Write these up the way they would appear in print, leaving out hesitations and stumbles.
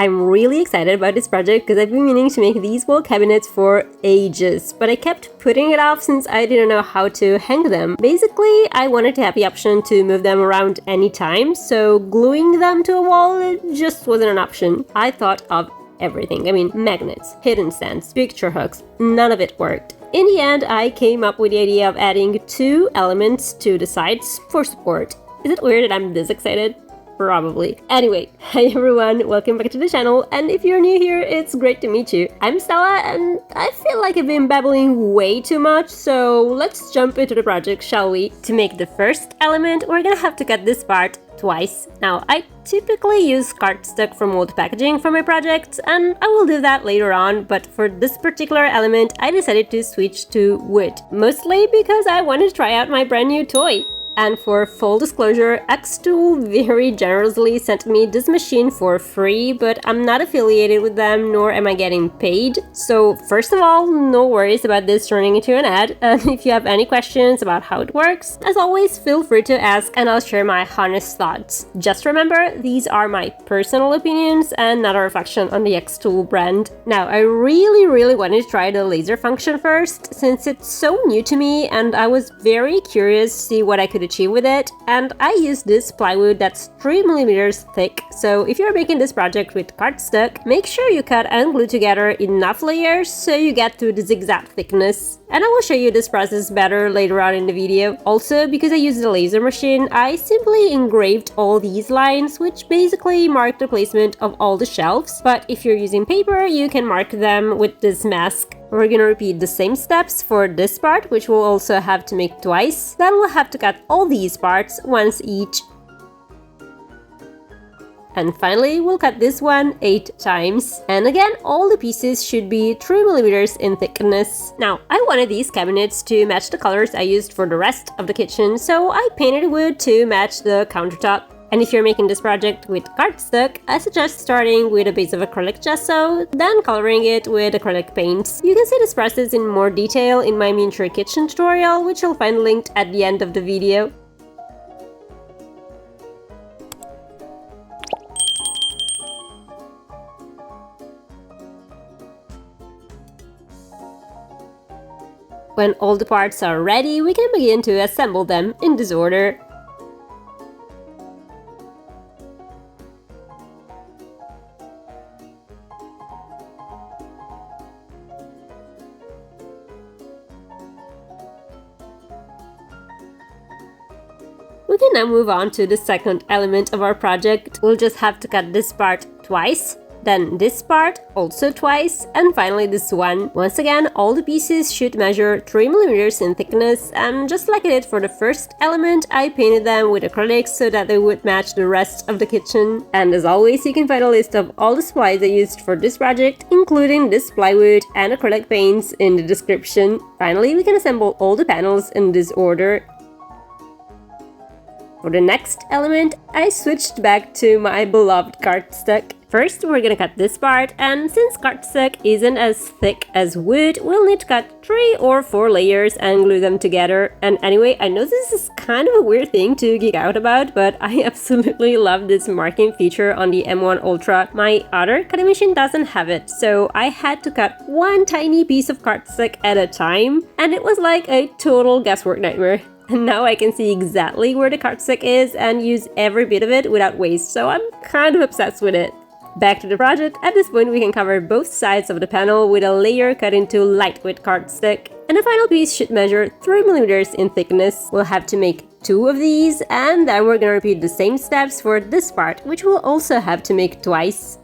I'm really excited about this project because I've been meaning to make these wall cabinets for ages, but I kept putting it off since I didn't know how to hang them. Basically, I wanted to have the option to move them around anytime, so gluing them to a wall just wasn't an option. I thought of everything. I mean, magnets, hidden stands, picture hooks, none of it worked. In the end, I came up with the idea of adding 2 elements to the sides for support. Is it weird that I'm this excited? Probably. Anyway, hi everyone, welcome back to the channel, and if you're new here, it's great to meet you. I'm Stella, and I feel like I've been babbling way too much, so let's jump into the project, shall we? To make the first element, we're gonna have to cut this part twice. Now, I typically use cardstock from old packaging for my projects, and I will do that later on, but for this particular element, I decided to switch to wood. Mostly because I wanted to try out my brand new toy. And for full disclosure, Xtool very generously sent me this machine for free, but I'm not affiliated with them, nor am I getting paid. So first of all, no worries about this turning into an ad, and if you have any questions about how it works, as always, feel free to ask and I'll share my honest thoughts. Just remember, these are my personal opinions and not a reflection on the Xtool brand. Now, I really wanted to try the laser function first, since it's so new to me and I was very curious to see what I could achieve with it, and I used this plywood that's 3mm thick, so if you're making this project with cardstock, make sure you cut and glue together enough layers so you get to this exact thickness. And I will show you this process better later on in the video. Also, because I used the laser machine, I simply engraved all these lines, which basically mark the placement of all the shelves, but if you're using paper, you can mark them with this mask. We're gonna repeat the same steps for this part, which we'll also have to make twice. Then we'll have to cut all these parts once each. And finally, we'll cut this one 8 times. And again, all the pieces should be 3mm in thickness. Now, I wanted these cabinets to match the colors I used for the rest of the kitchen, so I painted wood to match the countertop. And if you're making this project with cardstock, I suggest starting with a base of acrylic gesso, then coloring it with acrylic paints. You can see this process in more detail in my miniature kitchen tutorial, which you'll find linked at the end of the video. When all the parts are ready, we can begin to assemble them in this order. We can now move on to the second element of our project. We'll just have to cut this part twice, then this part also twice, and finally this one. Once again, all the pieces should measure 3mm in thickness, and just like I did for the first element, I painted them with acrylics so that they would match the rest of the kitchen. And as always, you can find a list of all the supplies I used for this project, including this plywood and acrylic paints, in the description. Finally, we can assemble all the panels in this order. For the next element, I switched back to my beloved cardstock. First, we're gonna cut this part, and since cardstock isn't as thick as wood, we'll need to cut 3 or 4 layers and glue them together. And anyway, I know this is kind of a weird thing to geek out about, but I absolutely love this marking feature on the M1 Ultra. My other cutting machine doesn't have it, so I had to cut one tiny piece of cardstock at a time, and it was like a total guesswork nightmare. And now I can see exactly where the cardstock is and use every bit of it without waste, so I'm kind of obsessed with it. Back to the project. At this point, we can cover both sides of the panel with a layer cut into lightweight cardstock. And the final piece should measure 3mm in thickness. We'll have to make 2 of these, and then we're gonna repeat the same steps for this part, which we'll also have to make twice.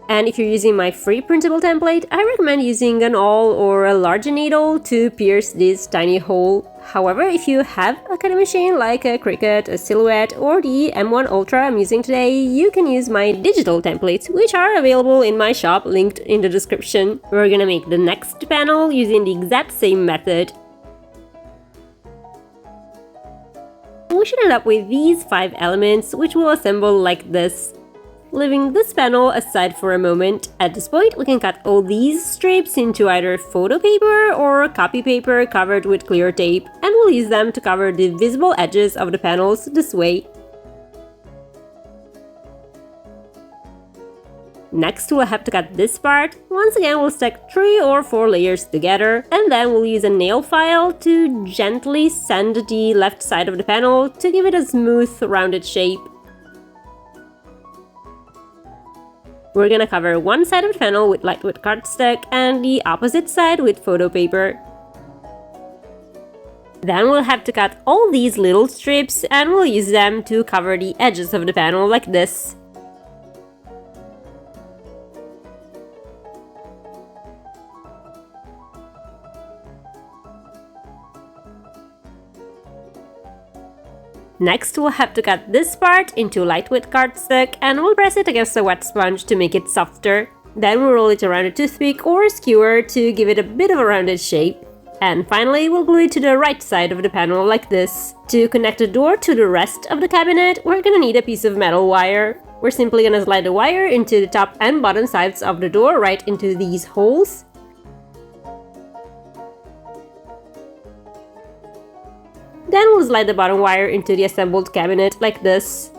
And if you're using my free printable template, I recommend using an awl or a larger needle to pierce this tiny hole. However, if you have a cutting machine like a Cricut, a Silhouette, or the M1 Ultra I'm using today, you can use my digital templates, which are available in my shop, linked in the description. We're gonna make the next panel using the exact same method. We should end up with these 5 elements, which we'll assemble like this. Leaving this panel aside for a moment, at this point we can cut all these strips into either photo paper or copy paper covered with clear tape, and we'll use them to cover the visible edges of the panels this way. Next, we'll have to cut this part. Once again, we'll stack 3 or 4 layers together, and then we'll use a nail file to gently sand the left side of the panel to give it a smooth, rounded shape. We're gonna cover one side of the panel with lightweight cardstock and the opposite side with photo paper. Then we'll have to cut all these little strips and we'll use them to cover the edges of the panel like this. Next, we'll have to cut this part into lightweight cardstock and we'll press it against a wet sponge to make it softer. Then we'll roll it around a toothpick or a skewer to give it a bit of a rounded shape. And finally, we'll glue it to the right side of the panel like this. To connect the door to the rest of the cabinet, we're gonna need a piece of metal wire. We're simply gonna slide the wire into the top and bottom sides of the door right into these holes. Then we'll slide the bottom wire into the assembled cabinet like this.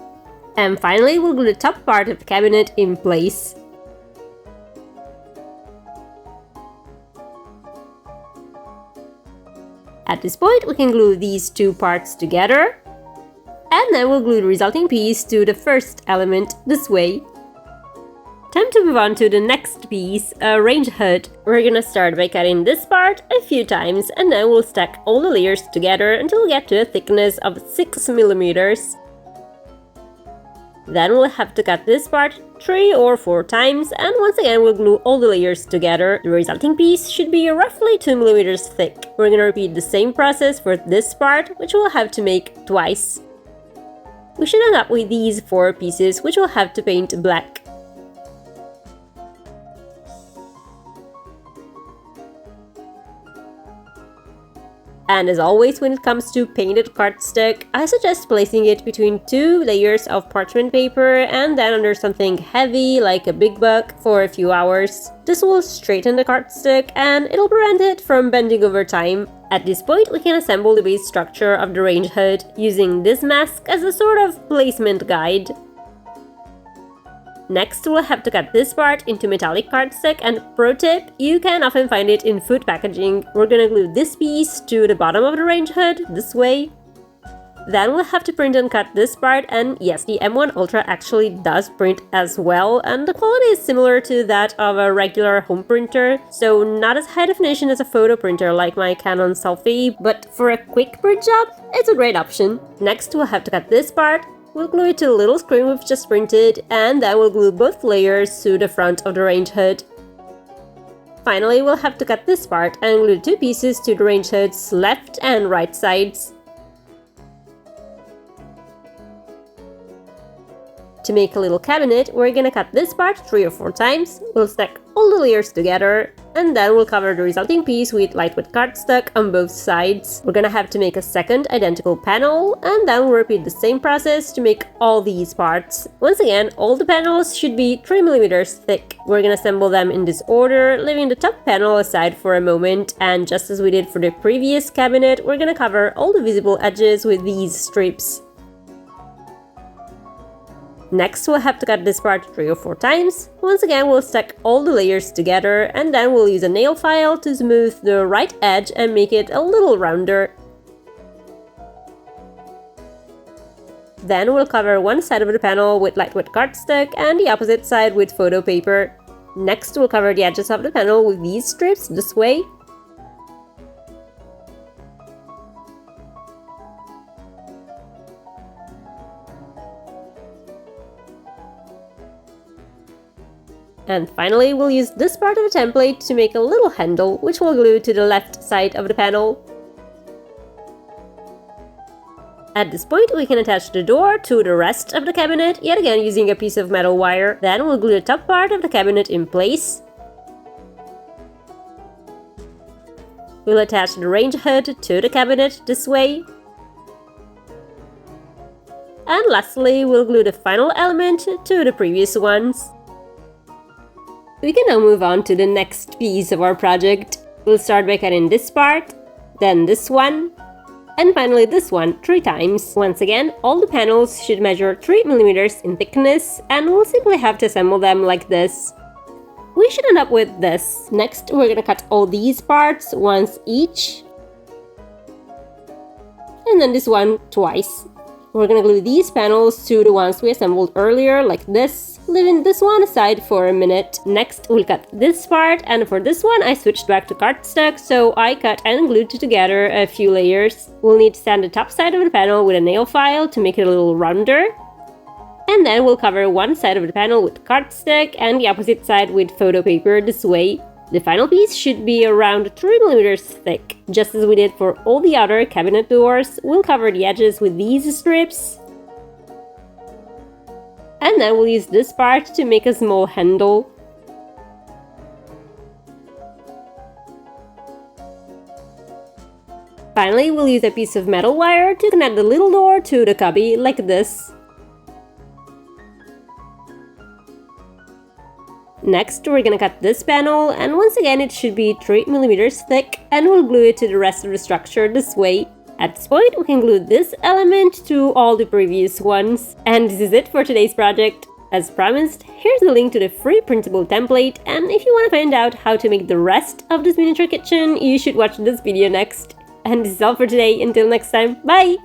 And finally, we'll glue the top part of the cabinet in place. At this point, we can glue these two parts together. And then we'll glue the resulting piece to the first element this way. Time to move on to the next piece, a range hood. We're gonna start by cutting this part a few times and then we'll stack all the layers together until we get to a thickness of 6 millimeters. Then we'll have to cut this part 3 or 4 times and once again we'll glue all the layers together. The resulting piece should be roughly 2 millimeters thick. We're gonna repeat the same process for this part, which we'll have to make twice. We should end up with these 4 pieces, which we'll have to paint black. And as always, when it comes to painted cardstock, I suggest placing it between 2 layers of parchment paper and then under something heavy like a big book for a few hours. This will straighten the cardstock and it'll prevent it from bending over time. At this point, we can assemble the base structure of the range hood using this mask as a sort of placement guide. Next, we'll have to cut this part into metallic cardstock and pro tip, you can often find it in food packaging. We're gonna glue this piece to the bottom of the range hood, this way. Then we'll have to print and cut this part, and yes, the M1 Ultra actually does print as well, and the quality is similar to that of a regular home printer, so not as high definition as a photo printer like my Canon Selfie, but for a quick print job, it's a great option. Next, we'll have to cut this part. We'll glue it to the little screen we've just printed, and then we'll glue both layers to the front of the range hood. Finally, we'll have to cut this part and glue 2 pieces to the range hood's left and right sides. To make a little cabinet, we're gonna cut this part 3 or 4 times, we'll stack all the layers together, and then we'll cover the resulting piece with lightweight cardstock on both sides. We're gonna have to make a second identical panel, and then we'll repeat the same process to make all these parts. Once again, all the panels should be 3 millimeters thick. We're gonna assemble them in this order, leaving the top panel aside for a moment, and just as we did for the previous cabinet, we're gonna cover all the visible edges with these strips. Next, we'll have to cut this part 3 or 4 times. Once again, we'll stack all the layers together and then we'll use a nail file to smooth the right edge and make it a little rounder. Then we'll cover one side of the panel with lightweight cardstock and the opposite side with photo paper. Next, we'll cover the edges of the panel with these strips this way. And finally, we'll use this part of the template to make a little handle, which we'll glue to the left side of the panel. At this point, we can attach the door to the rest of the cabinet, yet again using a piece of metal wire. Then we'll glue the top part of the cabinet in place. We'll attach the range hood to the cabinet this way. And lastly, we'll glue the final element to the previous ones. We can now move on to the next piece of our project. We'll start by cutting this part, then this one, And finally this one 3 times. Once again, all the panels should measure 3 millimeters in thickness, and we'll simply have to assemble them like this. We should end up with this. Next, we're gonna cut all these parts once each. And then this one twice. We're gonna glue these panels to the ones we assembled earlier, like this, leaving this one aside for a minute. Next, we'll cut this part, and for this one I switched back to cardstock, so I cut and glued together a few layers. We'll need to sand the top side of the panel with a nail file to make it a little rounder. And then we'll cover one side of the panel with cardstock and the opposite side with photo paper this way. The final piece should be around 3 millimeters thick. Just as we did for all the other cabinet doors, we'll cover the edges with these strips. And then we'll use this part to make a small handle. Finally, we'll use a piece of metal wire to connect the little door to the cubby like this. Next, we're gonna cut this panel, and once again it should be 3 millimeters thick, and we'll glue it to the rest of the structure this way. At this point, we can glue this element to all the previous ones. And this is it for today's project. As promised, here's the link to the free printable template, and if you want to find out how to make the rest of this miniature kitchen, you should watch this video next. And this is all for today. Until next time, bye!